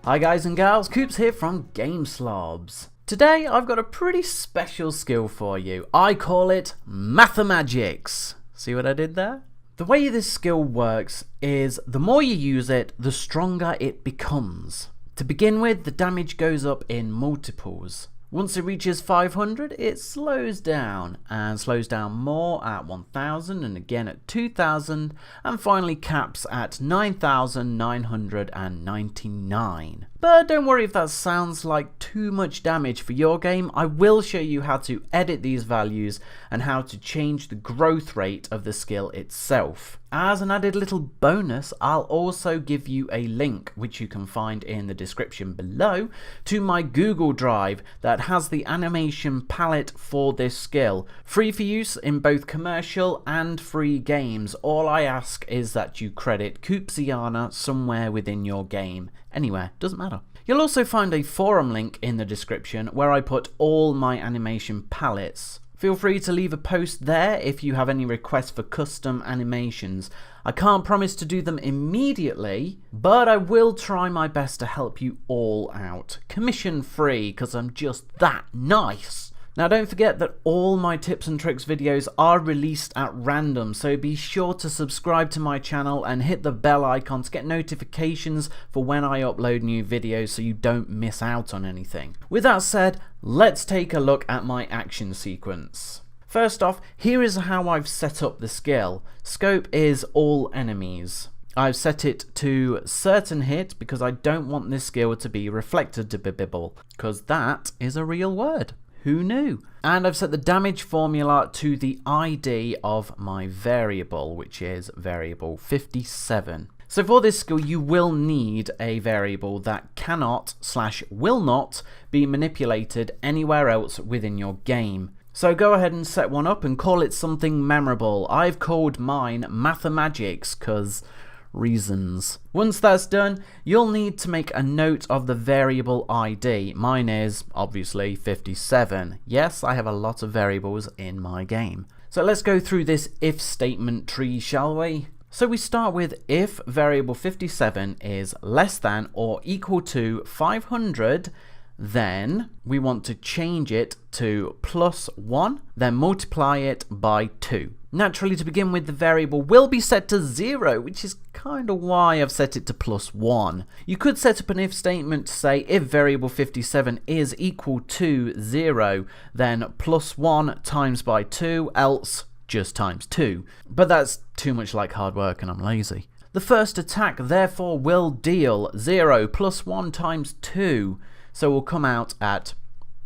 Hi guys and gals, Coops here from GameSlobs. Today I've got a pretty special skill for you. I call it Mathemagicks. See what I did there? The way this skill works is the more you use it, the stronger it becomes. To begin with, the damage goes up in multiples. Once it reaches 500, it slows down, and slows down more at 1000 and again at 2000, and finally caps at 9999. But don't worry if that sounds like too much damage for your game. I will show you how to edit these values and how to change the growth rate of the skill itself. As an added little bonus, I'll also give you a link, which you can find in the description below, to my Google Drive that has the animation palette for this skill. Free for use in both commercial and free games. All I ask is that you credit Coopsiana somewhere within your game. Anywhere, doesn't matter. You'll also find a forum link in the description where I put all my animation palettes. Feel free to leave a post there if you have any requests for custom animations. I can't promise to do them immediately, but I will try my best to help you all out. Commission free, because I'm just that nice. Now don't forget that all my tips and tricks videos are released at random, so be sure to subscribe to my channel and hit the bell icon to get notifications for when I upload new videos so you don't miss out on anything. With that said, let's take a look at my action sequence. First off, here is how I've set up the skill. Scope is all enemies. I've set it to certain hit because I don't want this skill to be reflected to bibble, because that is a real word. Who knew? And I've set the damage formula to the ID of my variable, which is variable 57. So for this skill, you will need a variable that cannot/will not be manipulated anywhere else within your game. So go ahead and set one up and call it something memorable. I've called mine Mathemagicks because reasons. Once that's done, you'll need to make a note of the variable ID. Mine is obviously 57. Yes, I have a lot of variables in my game. So let's go through this if statement tree, shall we? So we start with if variable 57 is less than or equal to 500, then we want to change it to +1, then multiply it by 2. Naturally, to begin with, the variable will be set to 0, which is kind of why I've set it to +1. You could set up an if statement to say if variable 57 is equal to 0, then +1 times by 2, else just times 2. But that's too much like hard work and I'm lazy. The first attack therefore will deal 0 + 1 times 2, so we'll come out at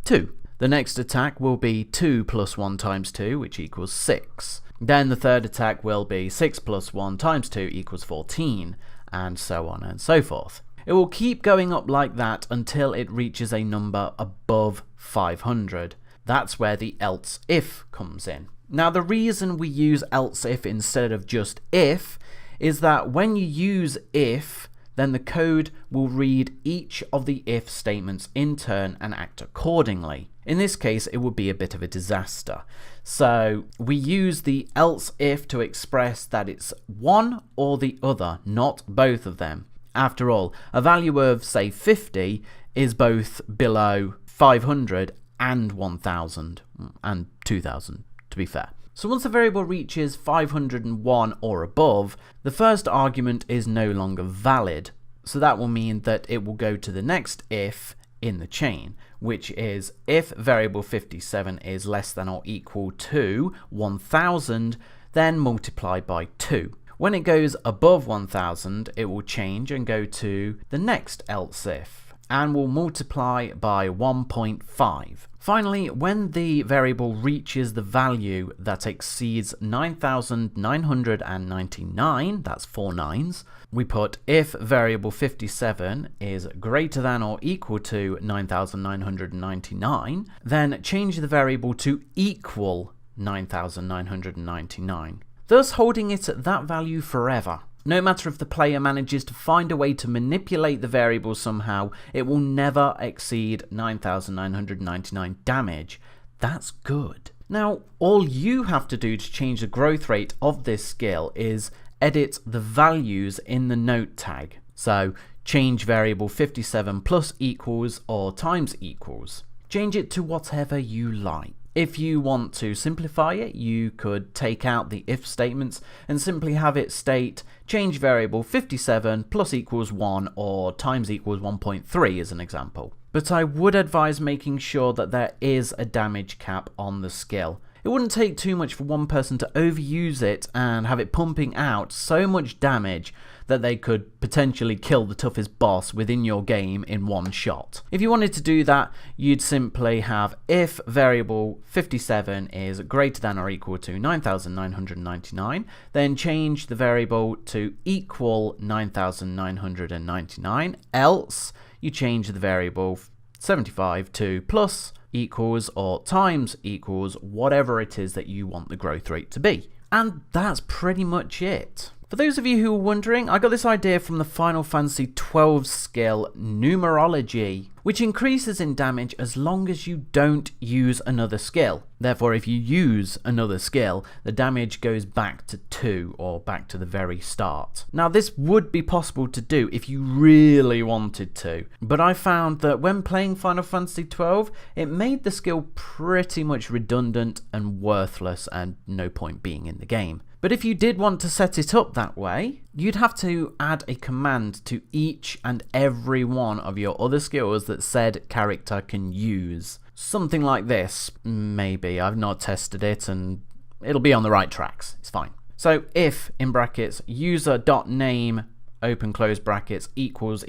2. The next attack will be 2 + 1 times 2, which equals 6. Then the third attack will be 6 + 1 times 2 equals 14, and so on and so forth. It will keep going up like that until it reaches a number above 500. That's where the else if comes in. Now the reason we use else if instead of just if is that when you use if, then the code will read each of the if statements in turn and act accordingly. In this case, it would be a bit of a disaster. So we use the else if to express that it's one or the other, not both of them. After all, a value of, say, 50 is both below 500 and 1000, and 2000, to be fair. So once the variable reaches 501 or above, the first argument is no longer valid. So that will mean that it will go to the next if in the chain, which is if variable 57 is less than or equal to 1000, then multiply by 2. When it goes above 1000, it will change and go to the next else if, and will multiply by 1.5. Finally, when the variable reaches the value that exceeds 9999, that's 4 nines, we put if variable 57 is greater than or equal to 9999, then change the variable to equal 9999, thus holding it at that value forever. No matter if the player manages to find a way to manipulate the variable somehow, it will never exceed 9999 damage. That's good. Now, all you have to do to change the growth rate of this skill is edit the values in the note tag. So change variable 57 plus equals or times equals. Change it to whatever you like. If you want to simplify it, you could take out the if statements and simply have it state change variable 57 plus equals 1 or times equals 1.3 as an example. But I would advise making sure that there is a damage cap on the skill. It wouldn't take too much for one person to overuse it and have it pumping out so much damage that they could potentially kill the toughest boss within your game in one shot. If you wanted to do that, you'd simply have if variable 57 is greater than or equal to 9,999, then change the variable to equal 9,999, else you change the variable 75 to plus equals or times equals whatever it is that you want the growth rate to be. And that's pretty much it. For those of you who are wondering, I got this idea from the Final Fantasy XII skill Numerology, which increases in damage as long as you don't use another skill. Therefore, if you use another skill, the damage goes back to 2 or back to the very start. Now, this would be possible to do if you really wanted to, but I found that when playing Final Fantasy XII, it made the skill pretty much redundant and worthless and no point being in the game. But if you did want to set it up that way, you'd have to add a command to each and every one of your other skills that said character can use. Something like this, maybe. I've not tested it and it'll be on the right tracks. It's fine. So if, in brackets, user.name, open close brackets, equals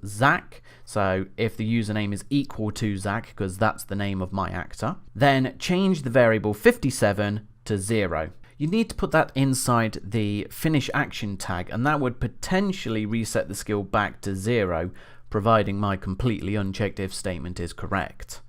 Zach, so if the username is equal to Zach, because that's the name of my actor, then change the variable 57 to 0. You need to put that inside the finish action tag, and that would potentially reset the skill back to 0, providing my completely unchecked if statement is correct.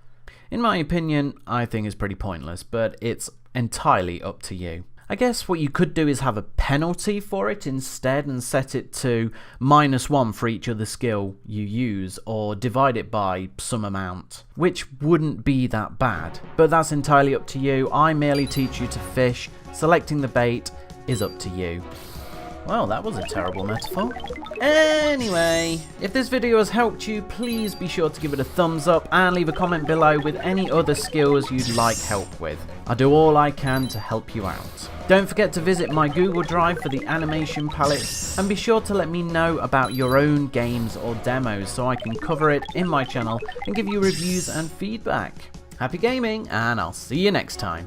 In my opinion, I think it's pretty pointless, but it's entirely up to you. I guess what you could do is have a penalty for it instead and set it to -1 for each other skill you use, or divide it by some amount, which wouldn't be that bad. But that's entirely up to you. I merely teach you to fish. Selecting the bait is up to you. Well, that was a terrible metaphor. Anyway, if this video has helped you, please be sure to give it a thumbs up and leave a comment below with any other skills you'd like help with. I'll do all I can to help you out. Don't forget to visit my Google Drive for the animation palette, and be sure to let me know about your own games or demos so I can cover it in my channel and give you reviews and feedback. Happy gaming, and I'll see you next time.